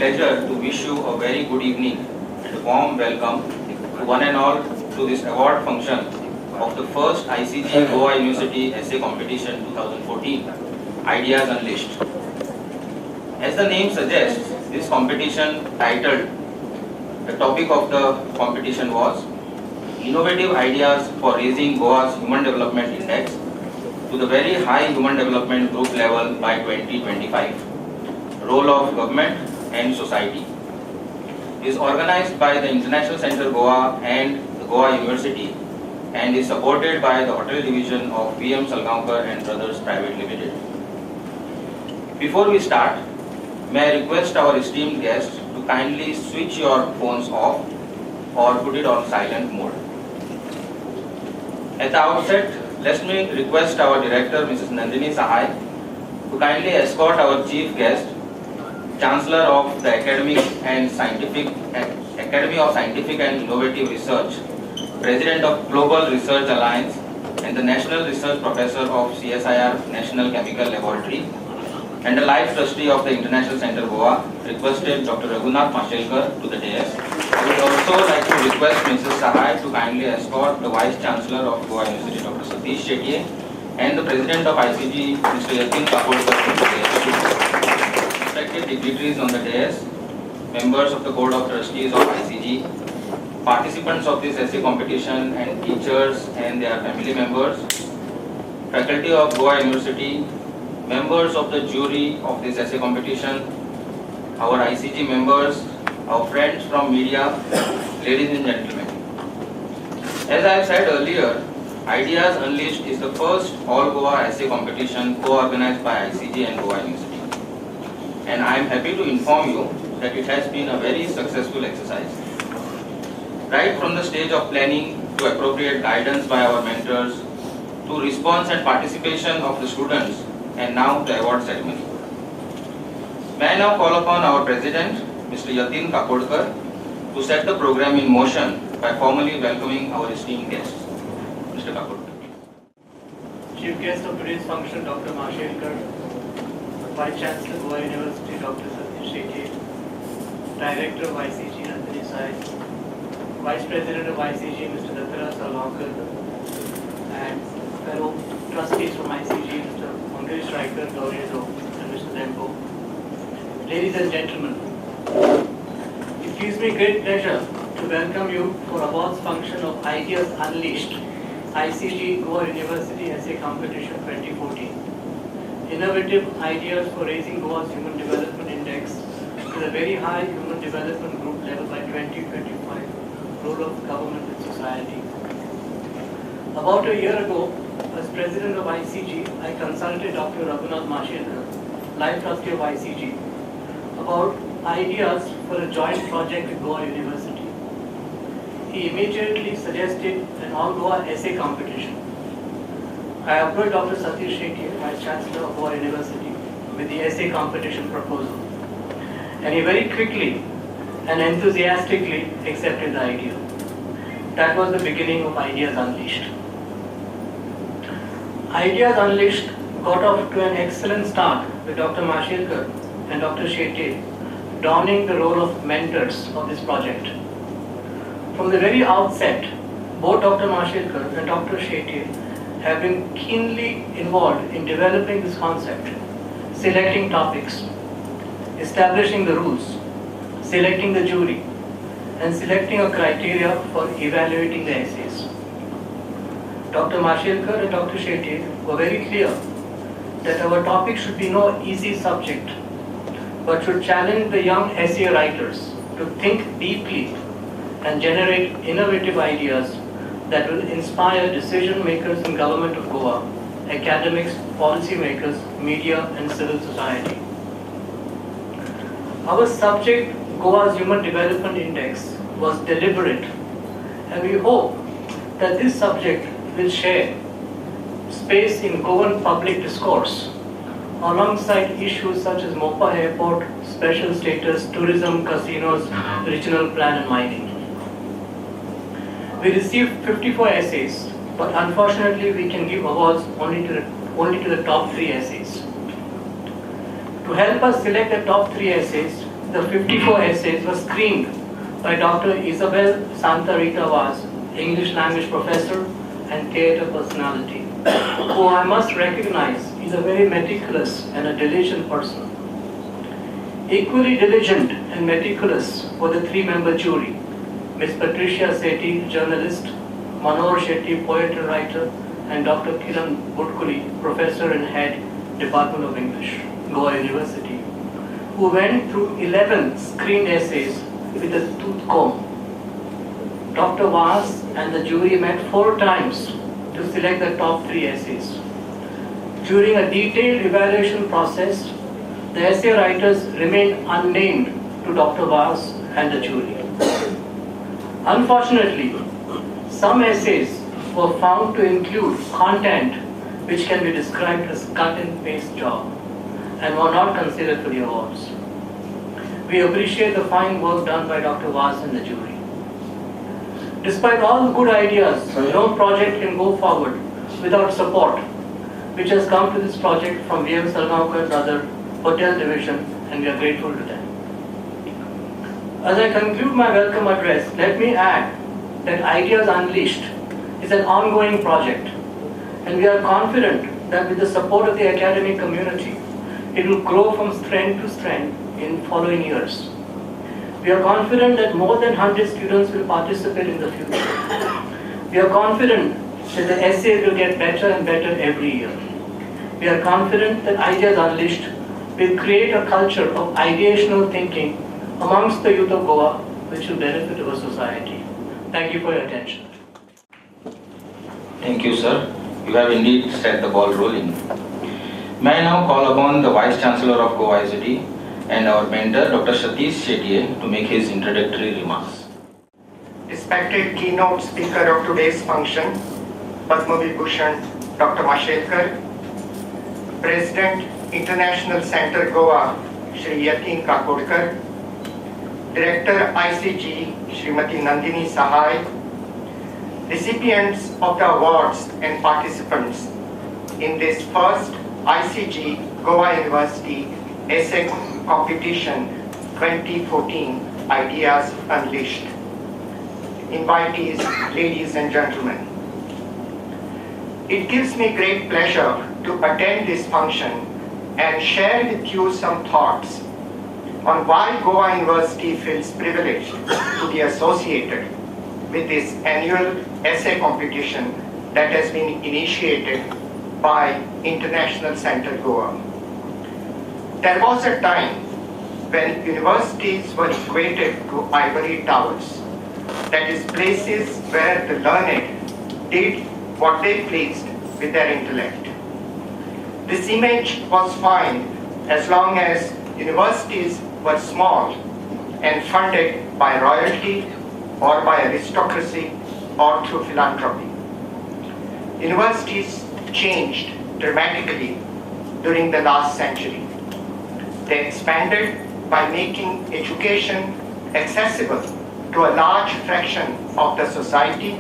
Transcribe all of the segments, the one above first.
pleasure to wish you a very good evening and a warm welcome to one and all to this award function of the first ICG Goa University Essay Competition 2014, Ideas Unleashed. As the name suggests, this competition titled, the topic of the competition was Innovative Ideas for Raising Goa's Human Development Index to the very high Human Development Group level by 2025, role of government and society. It is organized by the International Center Goa and the Goa University and is supported by the Hotel Division of PM Salgaonkar and Brothers Private Limited. Before we start, may I request our esteemed guests to kindly switch your phones off or put it on silent mode. At the outset, let me request our director, Mrs. Nandini Sahai, to kindly escort our chief guest, Chancellor of the Academy of Scientific and Innovative Research, President of Global Research Alliance, and the National Research Professor of CSIR National Chemical Laboratory, and a life trustee of the International Center Goa, requested Dr. Raghunath Mashelkar to the dais. I would also like to request Mrs. Sahai to kindly escort the Vice Chancellor of Goa University, Dr. Satish Shetye, and the President of ICG, Mr. Yatin Kaporkar, to the dais. Respected dignitaries on the dais, members of the Board of Trustees of ICG, participants of this essay competition, and teachers and their family members, faculty of Goa University, members of the jury of this essay competition, our ICG members, our friends from media, ladies and gentlemen. As I said earlier, Ideas Unleashed is the first All Goa essay competition co-organized by ICG and Goa University. And I am happy to inform you that it has been a very successful exercise. Right from the stage of planning to appropriate guidance by our mentors, to response and participation of the students, and now the award ceremony. May I now call upon our President, Mr. Yatin Kaporkar, to set the program in motion by formally welcoming our esteemed guests. Mr. Kaporkar. Chief guest of today's function, Dr. Mashelkar, Vice Chancellor Goa University, Dr. Satish Shetye, Director of ICG, Nandini Sahai, Vice President of ICG, Mr. Dattara Salgaonkar, and fellow trustees from ICG, Mr. Pankaj Striker, Gaurizo, and Mr. Dempo. Ladies and gentlemen, it gives me great pleasure to welcome you for awards function of Ideas Unleashed, ICG Goa University Essay Competition 2014. Innovative ideas for raising Goa's Human Development Index to the very high Human Development Group level by 2025, role of government and society. About a year ago, as President of ICG, I consulted Dr. Raghunath Mashelkar, Life Trustee of ICG, about ideas for a joint project with Goa University. He immediately suggested an all Goa essay competition. I approached Dr. Satish Shetye, Vice Chancellor of Goa University, with the essay competition proposal. And he very quickly and enthusiastically accepted the idea. That was the beginning of Ideas Unleashed. Ideas Unleashed got off to an excellent start with Dr. Mashelkar and Dr. Shetye donning the role of mentors of this project. From the very outset, both Dr. Mashelkar and Dr. Shetye have been keenly involved in developing this concept, selecting topics, establishing the rules, selecting the jury, and selecting a criteria for evaluating the essays. Dr. Mashelkar and Dr. Shetye were very clear that our topic should be no easy subject, but should challenge the young essay writers to think deeply and generate innovative ideas that will inspire decision makers in government of Goa, academics, policy makers, media, and civil society. Our subject, Goa's Human Development Index, was deliberate, and we hope that this subject will share space in Goan public discourse alongside issues such as Mopa Airport, special status, tourism, casinos, regional plan and mining. We received 54 essays, but unfortunately we can give awards only to the top 3 essays. To help us select the top 3 essays, the 54 essays were screened by Dr. Isabel Santa Rita Vaz, English language professor and theatre personality, who I must recognize is a very meticulous and a diligent person. Equally diligent and meticulous were the three-member jury: Ms. Patricia Sethi, journalist; Manohar Shetty, poet and writer; and Dr. Kiran Budkuli, professor and head, Department of English, Goa University, who went through 11 screened essays with a tooth comb. Dr. Vaz and the jury met 4 times to select the top 3 essays. During a detailed evaluation process, the essay writers remained unnamed to Dr. Vaz and the jury. Unfortunately, some essays were found to include content which can be described as cut and paste job and were not considered for the awards. We appreciate the fine work done by Dr. Vaz and the jury. Despite all the good ideas, no project can go forward without support, which has come to this project from V.M. Salgaonkar Brother Hotel Division, and we are grateful to them. As I conclude my welcome address, let me add that Ideas Unleashed is an ongoing project, and we are confident that with the support of the academic community, it will grow from strength to strength in following years. We are confident that more than 100 students will participate in the future. We are confident that the essays will get better and better every year. We are confident that Ideas Unleashed will create a culture of ideational thinking amongst the youth of Goa, which will benefit our society. Thank you for your attention. Thank you, sir. You have indeed set the ball rolling. May I now call upon the Vice Chancellor of Goa ICT and our mentor, Dr. Satish Shetty, to make his introductory remarks. Respected keynote speaker of today's function, Padma Vibhushan Dr. Mashelkar, President, International Center Goa, Shri Yatin Kakodkar, Director ICG, Srimati Nandini Sahai, recipients of the awards and participants in this first ICG Goa University Essay Competition 2014 Ideas Unleashed. Invitees, ladies and gentlemen, it gives me great pleasure to attend this function and share with you some thoughts on why Goa University feels privileged to be associated with this annual essay competition that has been initiated by International Center Goa. There was a time when universities were equated to ivory towers, that is, places where the learned did what they pleased with their intellect. This image was fine as long as universities were small and funded by royalty or by aristocracy or through philanthropy. Universities changed dramatically during the last century. They expanded by making education accessible to a large fraction of the society,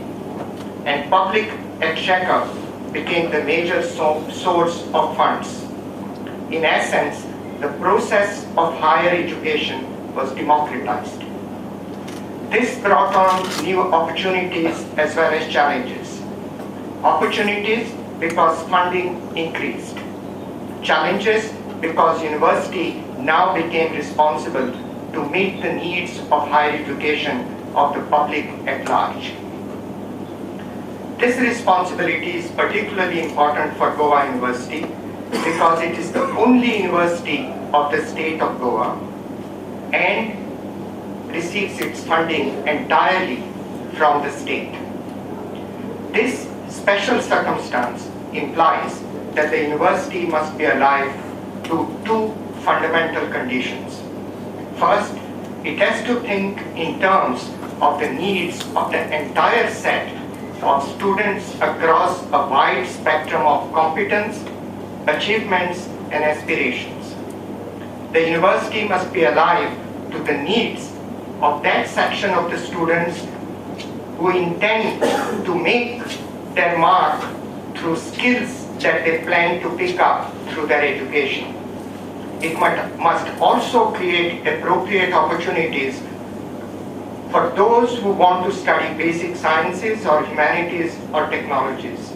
and public exchequer became the major source of funds. In essence, the process of higher education was democratized. This brought on new opportunities as well as challenges. Opportunities because funding increased. Challenges because university now became responsible to meet the needs of higher education of the public at large. This responsibility is particularly important for Goa University because it is the only university of the state of Goa and receives its funding entirely from the state. This special circumstance implies that the university must be alive to 2 fundamental conditions. First, it has to think in terms of the needs of the entire set of students across a wide spectrum of competence, achievements, and aspirations. The university must be alive to the needs of that section of the students who intend to make their mark through skills that they plan to pick up through their education. it must also create appropriate opportunities for those who want to study basic sciences or humanities or technologies.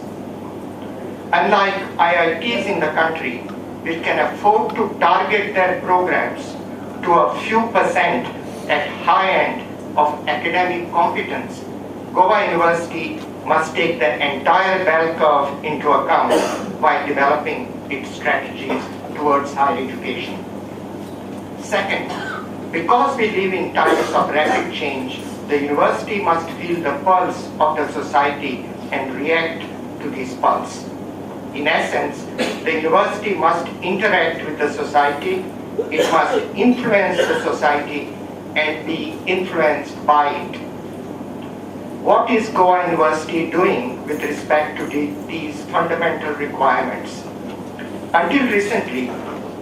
Unlike IITs in the country, which can afford to target their programs to a few percent at high end of academic competence, Goa University must take the entire bell curve into account while developing its strategies towards higher education. Second, because we live in times of rapid change, the university must feel the pulse of the society and react to this pulse. In essence, the university must interact with the society, it must influence the society and be influenced by it. What is Goa University doing with respect to these fundamental requirements? Until recently,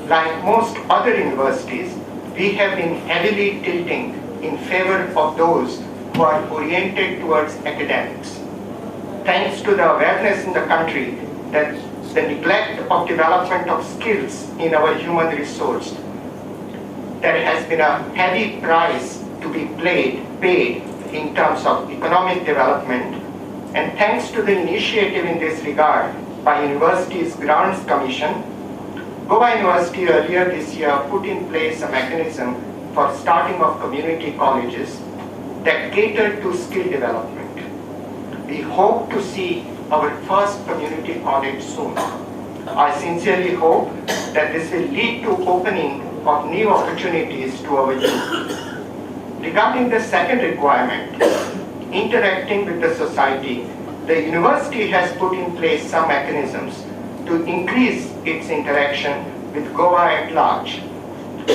like most other universities, we have been heavily tilting in favor of those who are oriented towards academics. Thanks to the awareness in the country that the neglect of development of skills in our human resource, there has been a heavy price to be paid in terms of economic development, and thanks to the initiative in this regard by Universities Grants Commission, Goa University earlier this year put in place a mechanism for starting of community colleges that cater to skill development. We hope to see our first community college soon. I sincerely hope that this will lead to opening of new opportunities to our youth. Regarding the second requirement, interacting with the society, the university has put in place some mechanisms to increase its interaction with Goa at large.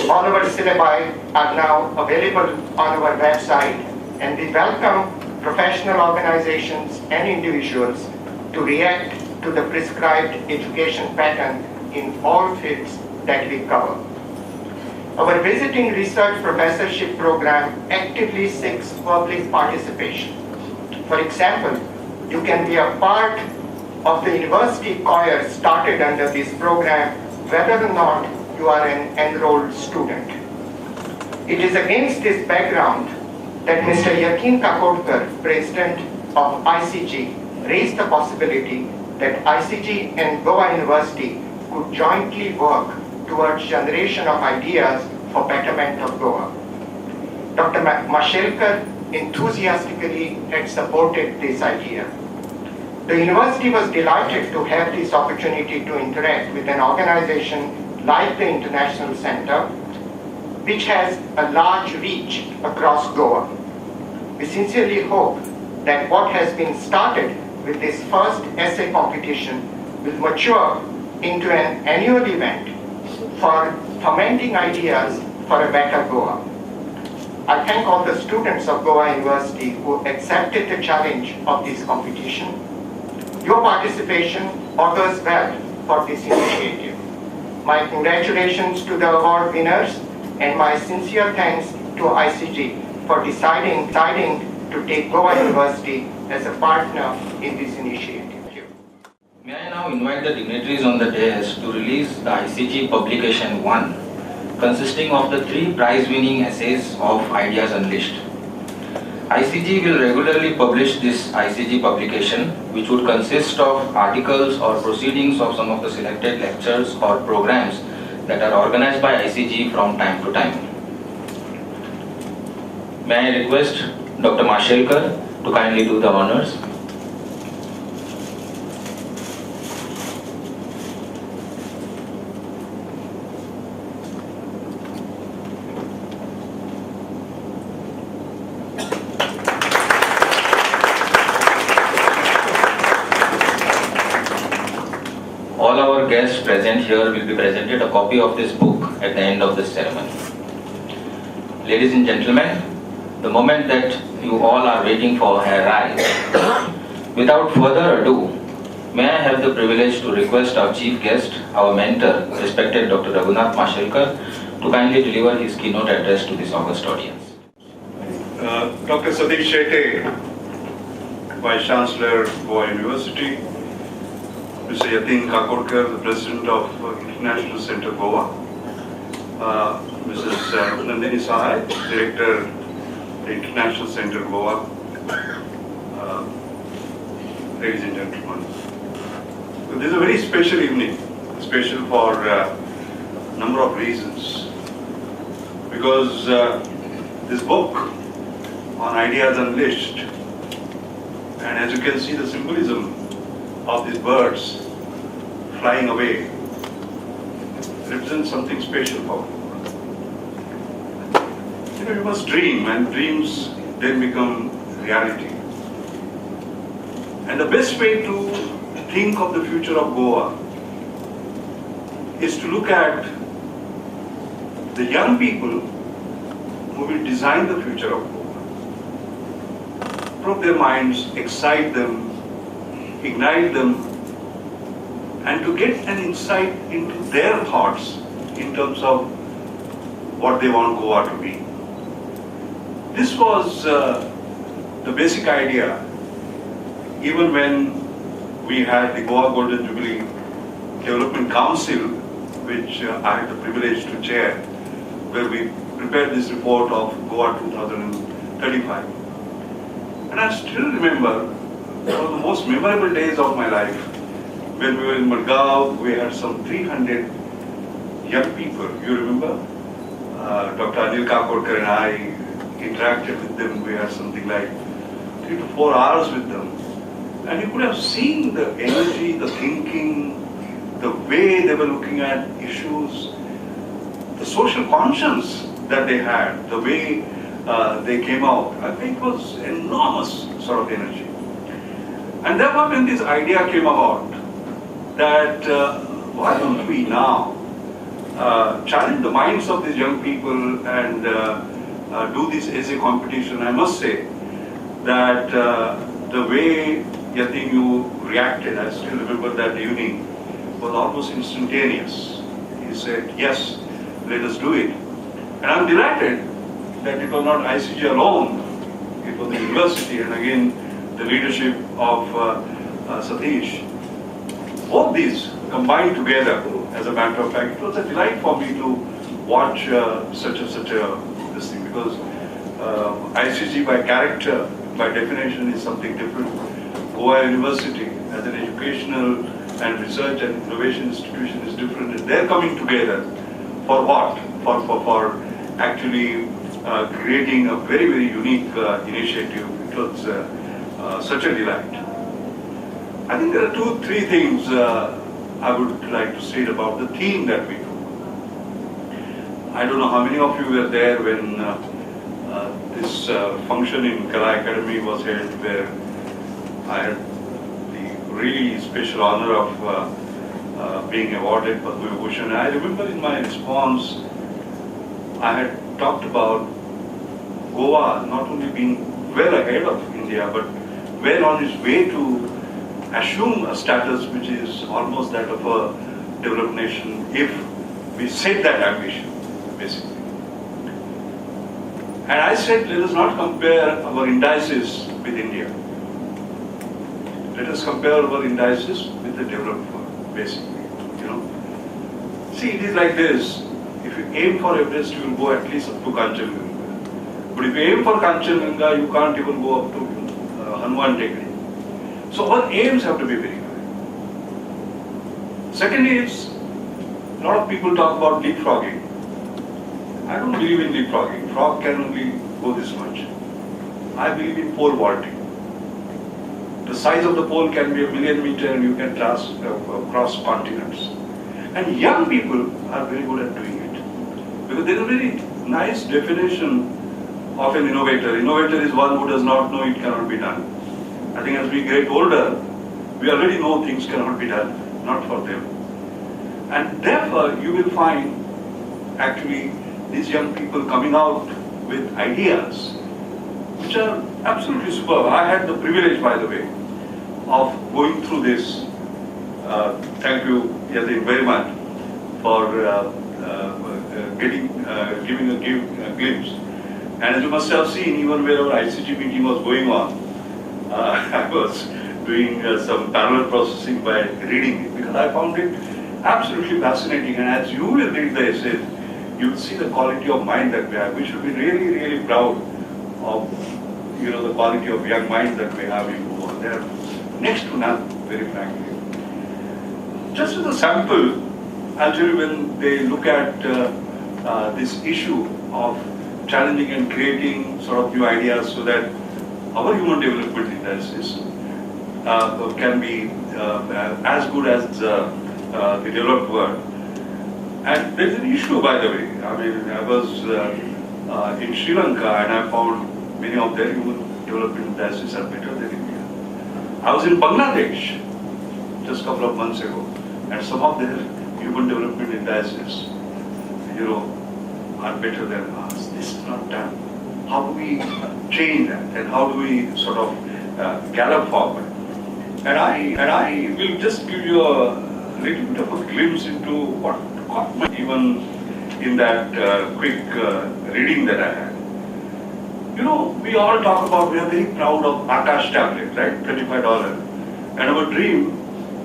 All our syllabi are now available on our website, and we welcome professional organizations and individuals to react to the prescribed education pattern in all fields that we cover. Our visiting research professorship program actively seeks public participation. For example, you can be a part of the university choir started under this program, whether or not you are an enrolled student. It is against this background that Mr. Yakin Kakodkar, President of ICG, raised the possibility that ICG and Goa University could jointly work towards generation of ideas for betterment of Goa. Dr. Mashelkar enthusiastically had supported this idea. The university was delighted to have this opportunity to interact with an organization like the International Center, which has a large reach across Goa. We sincerely hope that what has been started with this first essay competition will mature into an annual event for fomenting ideas for a better Goa. I thank all the students of Goa University who accepted the challenge of this competition. Your participation augurs well for this initiative. My congratulations to the award winners and my sincere thanks to ICG for deciding to take Goa University as a partner in this initiative. May I now invite the dignitaries on the dais to release the ICG Publication 1, consisting of the 3 prize-winning essays of Ideas Unleashed. ICG will regularly publish this ICG publication, which would consist of articles or proceedings of some of the selected lectures or programs that are organized by ICG from time to time. May I request Dr. Mashelkar to kindly do the honors. All our guests present here will be presented a copy of this book at the end of this ceremony. Ladies and gentlemen, the moment that you all are waiting for has arrived. Without further ado, may I have the privilege to request our chief guest, our mentor, respected Dr. Raghunath Mashelkar, to kindly deliver his keynote address to this august audience. Dr. Satish Shetty, Vice Chancellor, Goa University, Mr. Yatin Kakodkar, the President of International Center Goa, Mrs. Nandini Sahai, Director, the International Center, Goa. Ladies and gentlemen, so this is a very special evening, special for a number of reasons. Because this book on Ideas Unleashed, and as you can see the symbolism of these birds flying away, represents something special for me. You know, you must dream, and dreams then become reality. And the best way to think of the future of Goa is to look at the young people who will design the future of Goa. Probe their minds, excite them, ignite them, and to get an insight into their thoughts in terms of what they want Goa to be. This was the basic idea even when we had the Goa Golden Jubilee Development Council, which I had the privilege to chair, where we prepared this report of Goa 2035. And I still remember one of the most memorable days of my life when we were in Margao. We had some 300 young people. You remember? Dr. Anil Kakodkar and I interacted with them. We had something like 3 to 4 hours with them. And you could have seen the energy, the thinking, the way they were looking at issues, the social conscience that they had, the way they came out. I think it was enormous sort of energy. And therefore when this idea came about, that why don't we now challenge the minds of these young people and do this essay competition. I must say that the way Yatin you reacted, I still remember that evening, was almost instantaneous. He said, yes, let us do it. And I'm delighted that it was not ICG alone, it was the university and again the leadership of Satish. Both these combined together, as a matter of fact. It was a delight for me to watch such a this thing, because ICG by character, by definition, is something different. Goa University as an educational and research and innovation institution is different, and they're coming together for what? For actually creating a very, very unique initiative. It was such a delight. I think there are 2-3 things I would like to say about the theme that we took. I don't know how many of you were there when this function in Kala Academy was held, where I had the really special honor of being awarded Padma Vibhushan. I remember in my response, I had talked about Goa not only being well ahead of India, but well on its way to assume a status which is almost that of a developed nation if we set that ambition, basically. And I said, let us not compare our indices with India. Let us compare our indices with the developed world, basically. You know. See, it is like this. If you aim for Everest, you will go at least up to Kanchenjunga. But if you aim for Kanchenjunga, you can't even go up to Hanuman Tekri. So our aims have to be very high. Secondly, a lot of people talk about leapfrogging. I don't believe in leapfrogging. Frog can only go this much. I believe in pole vaulting. The size of the pole can be 1,000,000 meters and you can cross continents. And young people are very good at doing it. Because there is a very nice definition of an innovator. Innovator is one who does not know it cannot be done. I think as we get older, we already know things cannot be done, not for them. And therefore, you will find actually these young people coming out with ideas which are absolutely superb. I had the privilege, by the way, of going through this. Thank you, Yatin, very much for giving a glimpse. And as you must have seen, even where our ICG meeting was going on, I was doing some parallel processing by reading it, because I found it absolutely fascinating. And as you will read the essays, you'll see the quality of mind that we have. We should be really, really proud of, the quality of young minds that we have in Goa. They are next to none, very frankly. Just as a sample, actually, when they look at this issue of challenging and creating sort of new ideas so that our human development indices can be as good as the developed world. And there's an issue, by the way. I mean, I was in Sri Lanka and I found many of their human development indices are better than India. I was in Bangladesh just a couple of months ago, and some of their human development indices, are better than ours. This is not done. How do we change that, and how do we sort of gallop forward? And I will just give you a little bit of a glimpse into what caught me even in that quick reading that I had. We all talk about, we are very proud of Akash tablet, right? $35. And our dream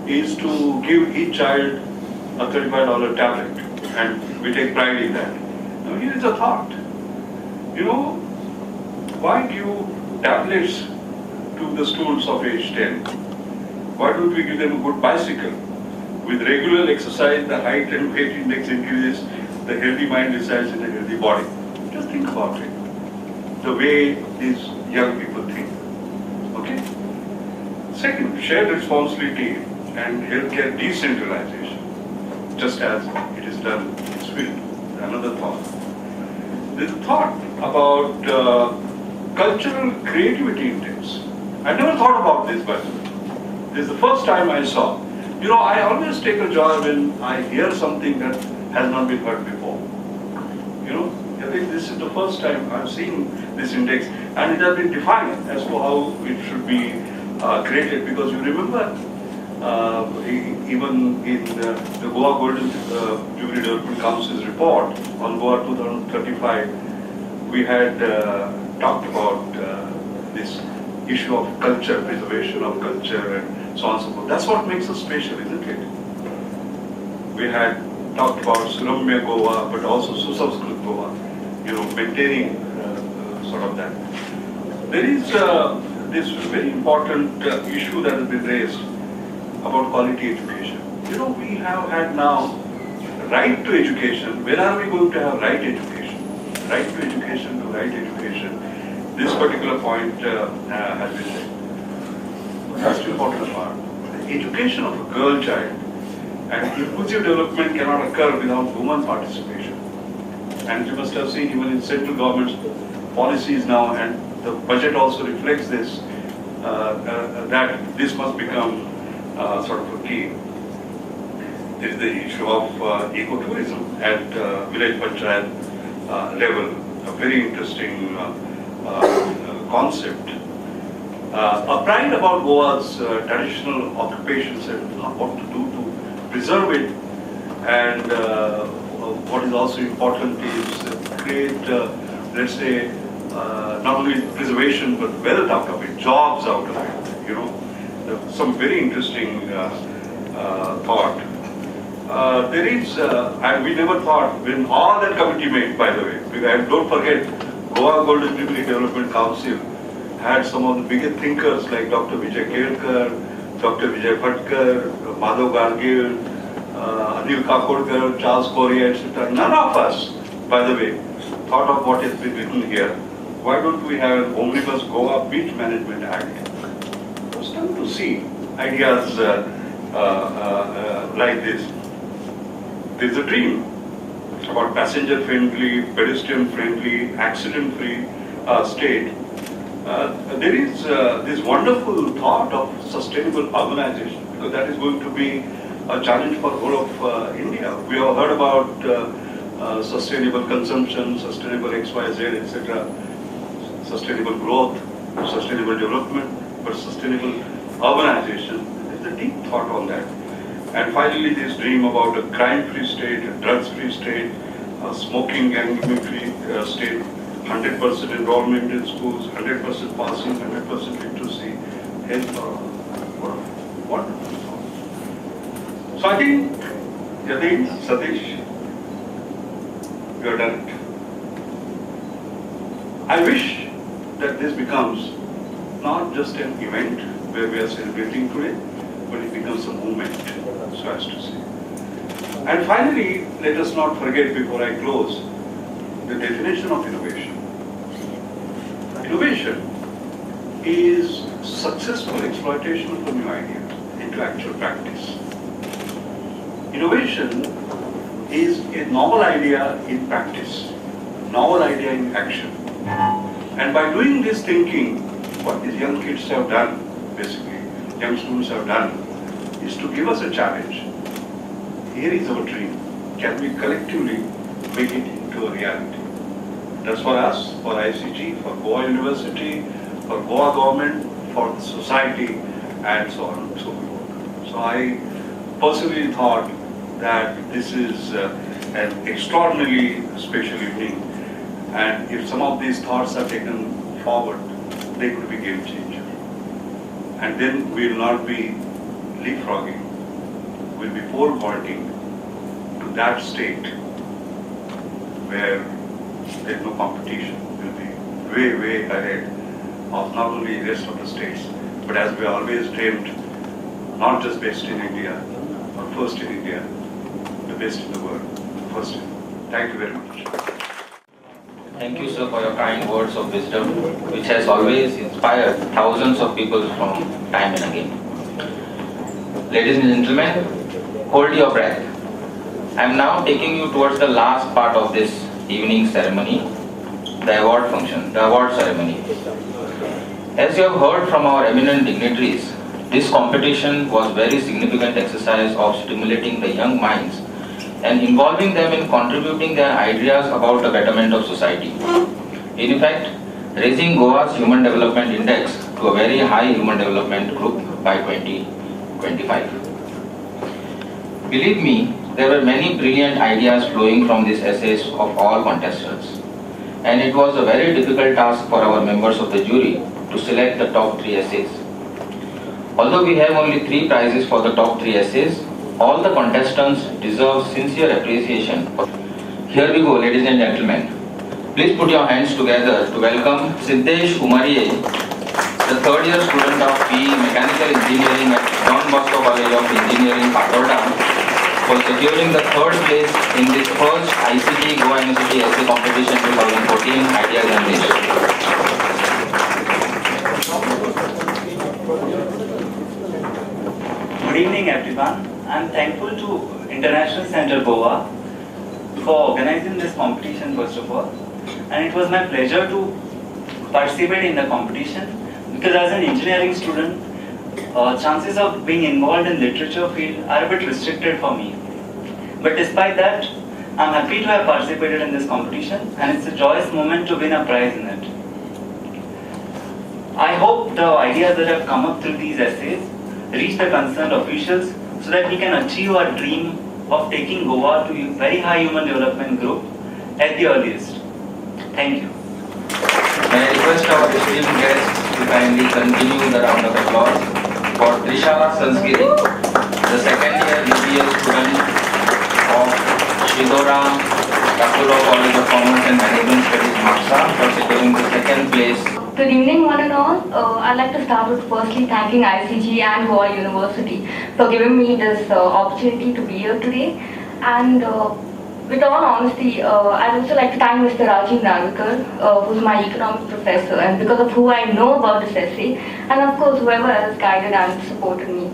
is to give each child a $35 tablet, and we take pride in that. Now here is a thought. Why give tablets to the students of age 10? Why don't we give them a good bicycle? With regular exercise, the height and weight index increases, the healthy mind resides in a healthy body. Just think about it. The way these young people think. Okay? Second, shared responsibility and healthcare decentralization, just as it is done in Sweden. Another thought. There's a thought about cultural creativity index. I never thought about this, by the way. This is the first time I saw. I always take a joy when I hear something that has not been heard before. I think this is the first time I've seen this index, and it has been defined as to how it should be created. Because you remember, even in the Goa Golden Jubilee Development Council's report on Goa 2035, we had talked about this issue of culture, preservation of culture, and so on and so forth. That's what makes us special, isn't it? We had talked about Suramya Goa, but also Susamskrit Goa, maintaining sort of that. There is this very important issue that has been raised about quality education. We have had now right to education. When are we going to have right education? Right to education to right education. This particular point has been made. That's the important part. The education of a girl child and inclusive development cannot occur without women participation. And you must have seen even in central government's policies now, and the budget also reflects this, that this must become sort of a key. There is the issue of ecotourism at village panchayat level, a very interesting concept. A pride about Goa's traditional occupations and what to do to preserve it, and what is also important is create, let's say, not only preservation but wealth out of it, jobs out of it. Some very interesting thought. There is, and we never thought, when all that committee made, by the way, because don't forget, Goa Golden Jubilee Development Council had some of the biggest thinkers like Dr. Vijay Kelkar, Dr. Vijay Bhatkar, Madhav Gargil, Anil Kakodkar, Charles Correa, etc. None of us, by the way, thought of what has been written here. Why don't we have an Omnibus Goa Beach Management Act? It's time to see ideas like this. There is a dream about passenger-friendly, pedestrian-friendly, accident-free state. There is this wonderful thought of sustainable urbanization, because that is going to be a challenge for whole of India. We have heard about sustainable consumption, sustainable XYZ, etc., sustainable growth, sustainable development, but sustainable urbanization. There is a deep thought on that. And finally, this dream about a crime-free state, a drugs-free state, a smoking and gambling-free state, 100% enrollment in schools, 100% passing, 100% literacy, health, wonderful. So I think, Yatin, Satish, you have done it. I wish that this becomes not just an event where we are celebrating today, but it becomes a movement, so as to say. And finally, let us not forget before I close, the definition of innovation. Innovation is successful exploitation of a new idea into actual practice. Innovation is a novel idea in practice, novel idea in action. And by doing this thinking, what these young kids have done, basically, young students have done, is to give us a challenge. Here is our dream. Can we collectively make it into a reality? That's for us, for ICG, for Goa University, for Goa government, for the society, and so on and so forth. So I personally thought that this is an extraordinarily special evening, and if some of these thoughts are taken forward, they could be game changer. And then we will not be leapfrogging, we'll be pole vaulting to that state where there is no competition. We'll be way, way ahead of not only the rest of the states, but as we always dreamed, not just best in India, or first in India, the best in the world, first in. Thank you very much. Thank you, sir, for your kind words of wisdom, which has always inspired thousands of people from time and again. Ladies and gentlemen, hold your breath. I am now taking you towards the last part of this evening ceremony, the award function, the award ceremony. As you have heard from our eminent dignitaries, this competition was a very significant exercise of stimulating the young minds and involving them in contributing their ideas about the betterment of society. In effect, raising Goa's Human Development Index to a very high human development group by 2025. Believe me, there were many brilliant ideas flowing from these essays of all contestants, and it was a very difficult task for our members of the jury to select the top 3 essays. Although we have only 3 prizes for the top 3 essays, all the contestants deserve sincere appreciation. Here we go, ladies and gentlemen. Please put your hands together to welcome Siddesh Umariye, the 3rd year student of PE Mechanical Engineering at Don Bosco College of Engineering, Patorda, for securing the 3rd place in this first ICT Goa University Essay Competition 2014 Idea Generation. Good evening, everyone. I am thankful to International Center Goa for organizing this competition first of all, and it was my pleasure to participate in the competition because as an engineering student, chances of being involved in literature field are a bit restricted for me. But despite that, I am happy to have participated in this competition, and it's a joyous moment to win a prize in it. I hope the ideas that have come up through these essays reach the concerned officials so that we can achieve our dream of taking Goa to a very high human development group at the earliest. Thank you. May I request our esteemed guests to kindly continue the round of applause for Trishara Sanskiri, the 2nd year BBL student of Shidora Kapura College of Commerce and Management Studies, Maksa, for securing the 2nd place. Good evening, one and all. I'd like to start with firstly thanking ICG and Goa University for giving me this opportunity to be here today. And with all honesty, I'd also like to thank Mr. Rajiv Navekar, who's my economics professor, and because of who I know about this essay, and of course whoever has guided and supported me.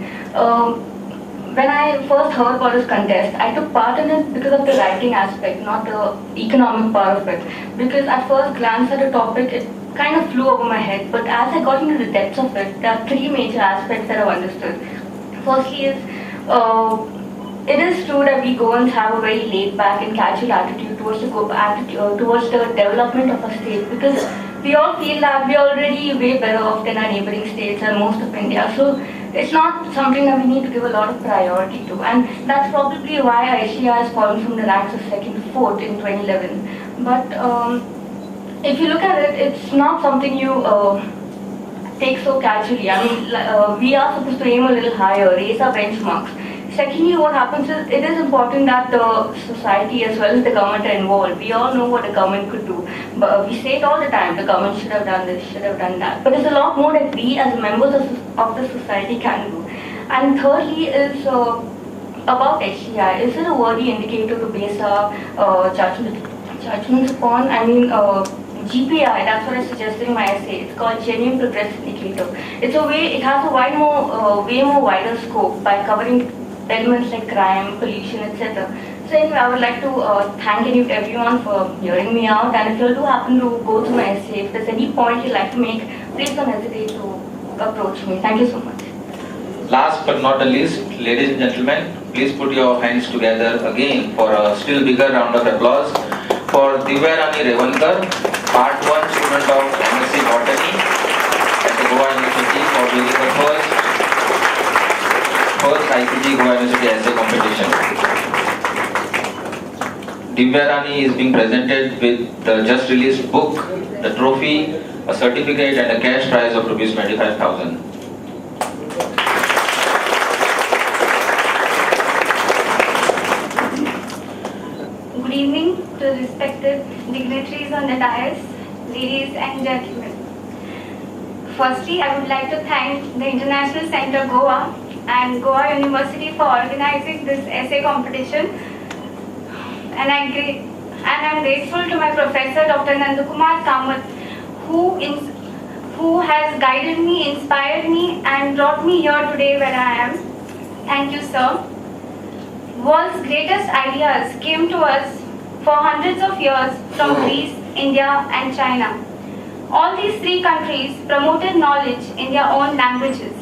When I first heard about this contest, I took part in it because of the writing aspect, not the economic part of it. Because at first glance at the topic, it kind of flew over my head, but as I got into the depths of it, there are 3 major aspects that I've understood. Firstly is, it is true that we Goans have a very laid-back and casual attitude towards the development of a state, because we all feel that we are already way better off than our neighboring states and most of India. So it's not something that we need to give a lot of priority to, and that's probably why Asia has fallen from the ranks of 2nd to 4th in 2011. But if you look at it, it's not something you take so casually. I mean, we are supposed to aim a little higher, raise our benchmarks. Secondly, what happens is it is important that the society as well as the government are involved. We all know what the government could do, but we say it all the time. The government should have done this, should have done that. But there's a lot more that we as members of the society can do. And thirdly is about HCI. Is it a worthy indicator to base our judgments upon? I mean, GPI, that's what I suggested in my essay. It's called Genuine Progress Indicator. It's a way, it has a way more wider scope by covering elements like crime, pollution, etc. So anyway, I would like to thank everyone for hearing me out. And if you do happen to go through my essay, if there's any point you'd like to make, please don't hesitate to approach me. Thank you so much. Last but not the least, ladies and gentlemen, please put your hands together again for a still bigger round of applause for Divya Rani Revankar, Part 1 student of MSc Botany at the Goa University for winning the first ICG Goa University essay competition. Divya Rani is being presented with the just released book, the trophy, a certificate and a cash prize of Rs 25,000. Good evening to respected dignitaries on the dais, ladies and gentlemen. Firstly, I would like to thank the International Center Goa and Goa University for organizing this essay competition. And I'm grateful to my professor, Dr. Nandakumar Kamath, who has guided me, inspired me, and brought me here today where I am. Thank you, sir. World's greatest ideas came to us for hundreds of years from Greece, India, and China. All these three countries promoted knowledge in their own languages.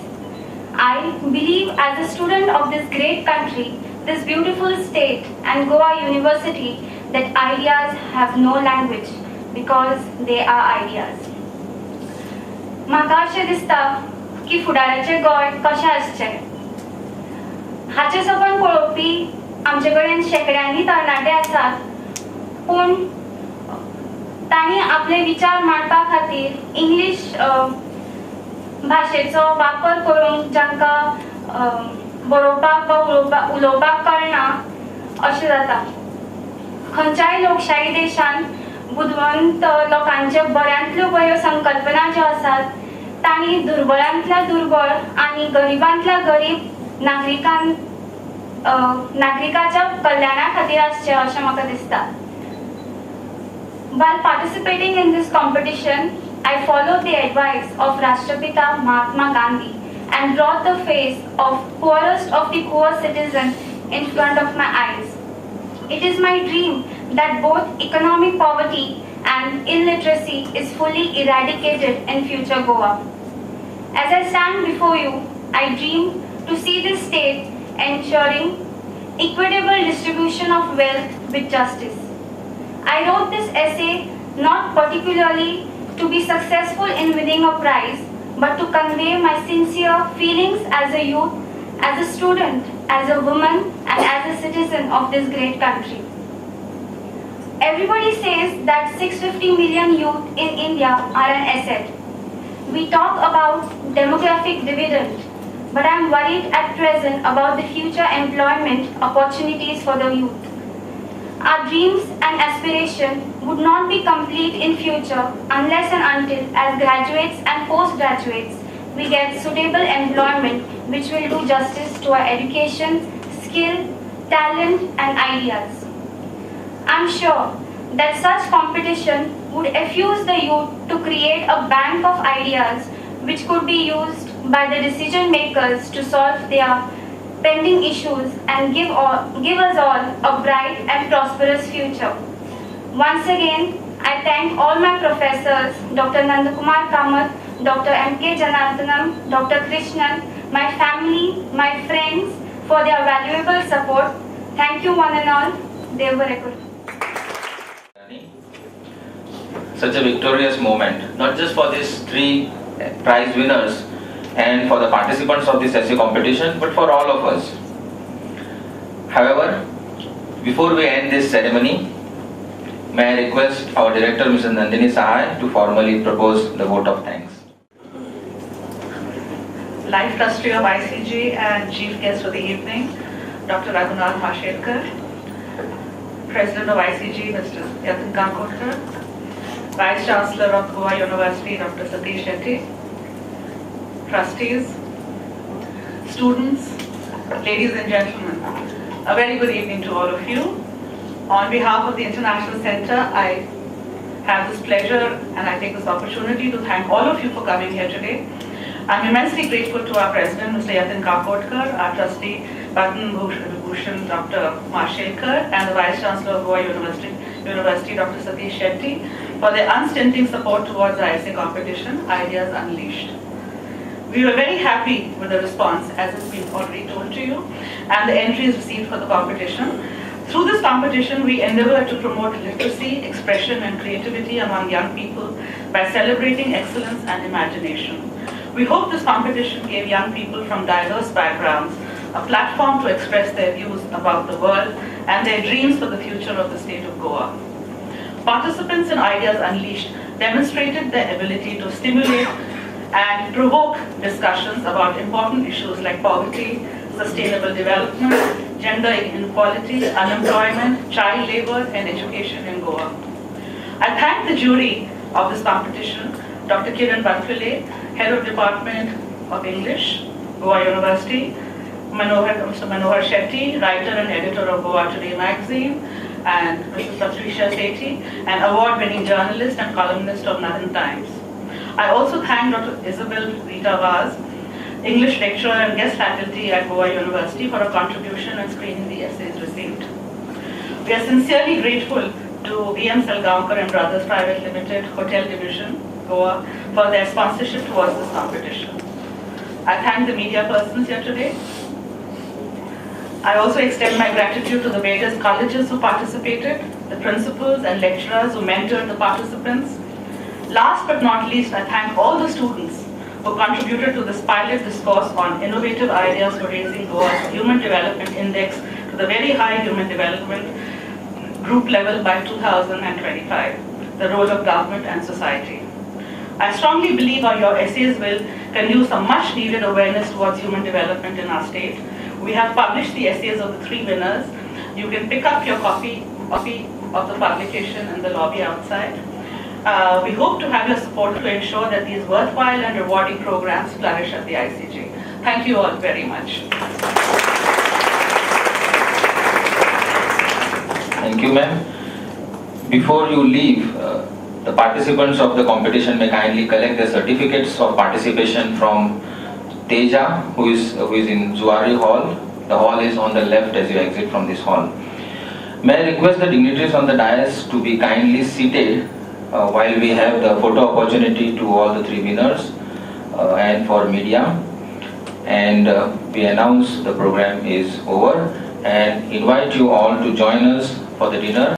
I believe as a student of this great country, this beautiful state, and Goa University, that ideas have no language because they are ideas. म्हाका अशें दिसता की फुडाराचें गोंय कशें आसचें. हाचे सकन पळोवपी आमचे कडेन शेकड्यांनी तरणाटे आसात, पूण तांणी आपले विचार मांडपा खातीर इंग्लीश भाशेचो वापर करून जांकां बरोवपाक वा उलोवपाक कळना अशें जाता. खंयच्याय लोकशाही देशांत बुदवंत लोकांचे बऱ्यांतल्यो बऱ्यो संकल्पना ज्यो आसात तांणी दुर्बळांतल्या दुर्बळ आनी गरिबांतल्या गरीब नागरिकाच्या कल्याणा खातीर आसचें अशें म्हाका दिसता. While participating in this competition, I followed the advice of Rashtrapita Mahatma Gandhi and brought the face of poorest of the poor citizen in front of my eyes. It is my dream that both economic poverty and illiteracy is fully eradicated in future Goa. As I stand before you, I dream to see this state ensuring equitable distribution of wealth with justice. I wrote this essay not particularly to be successful in winning a prize, but to convey my sincere feelings as a youth, as a student, as a woman, and as a citizen of this great country. Everybody says that 650 million youth in India are an asset. We talk about demographic dividend, but I am worried at present about the future employment opportunities for the youth. Our dreams and aspirations would not be complete in future unless and until, as graduates and postgraduates, we get suitable employment which will do justice to our education, skill, talent, and ideas. I'm sure that such competition would effuse the youth to create a bank of ideas which could be used by the decision makers to solve their pending issues and give us all a bright and prosperous future. Once again, I thank all my professors, Dr. Nandakumar Kamath, Dr. M.K. Janardhanam, Dr. Krishnan, my family, my friends for their valuable support. Thank you one and all. Devarekul. Such a victorious moment, not just for these three prize winners and for the participants of this essay competition, but for all of us. However, before we end this ceremony, may I request our director, Mrs. Nandini Sahai, to formally propose the vote of thanks. Life Trustee of ICG and Chief Guest for the evening. Dr. Raghunath Mashelkar, President of ICG, Mr. Yatin Kakotkar, Vice Chancellor of Goa University, Dr. Satish Shetty, trustees, students, ladies and gentlemen, a very good evening to all of you. On behalf of the International Center, I have this pleasure and I take this opportunity to thank all of you for coming here today. I'm immensely grateful to our President, Mr. Yatin Kakotkar, our trustee, Padma Bhushan, Dr. Mashelkar, and the Vice Chancellor of Goa University, Dr. Satish Shetty, for their unstinting support towards the ISA competition, Ideas Unleashed. We were very happy with the response, as has been already told to you, and the entries received for the competition. Through this competition, we endeavor to promote literacy, expression, and creativity among young people by celebrating excellence and imagination. We hope this competition gave young people from diverse backgrounds a platform to express their views about the world and their dreams for the future of the state of Goa. Participants in Ideas Unleashed demonstrated their ability to stimulate and provoke discussions about important issues like poverty, sustainable development, gender inequality, unemployment, child labor, and education in Goa. I thank the jury of this competition, Dr. Kiran Banfile, Head of Department of English, Goa University, Mr. Manohar Shetty, writer and editor of Goa Today magazine, and Mrs. Patricia Sethi, an award-winning journalist and columnist of Nathan Times. I also thank Dr. Isabel Rita Vaz, English lecturer and guest faculty at Goa University, for a contribution in screening the essays received. We are sincerely grateful to B.M. Salgaonkar and Brothers Private Limited, Hotel Division, Goa, for their sponsorship towards this competition. I thank the media persons here today. I also extend my gratitude to the various colleges who participated, the principals and lecturers who mentored the participants. Last but not least, I thank all the students who contributed to this pilot discourse on innovative ideas for raising Goa's Human Development Index to the very high human development group level by 2025, the role of government and society. I strongly believe your essays will conduce a much needed awareness towards human development in our state. We have published the essays of the 3 winners. You can pick up your copy of the publication in the lobby outside. We hope to have your support to ensure that these worthwhile and rewarding programs flourish at the ICG. Thank you all very much. Thank you, ma'am. Before you leave, the participants of the competition may kindly collect their certificates of participation from Teja, who is in Zuari Hall. The hall is on the left as you exit from this hall. May I request the dignitaries on the dais to be kindly seated while we have the photo opportunity to all the 3 winners and for media. And we announce the program is over and invite you all to join us for the dinner.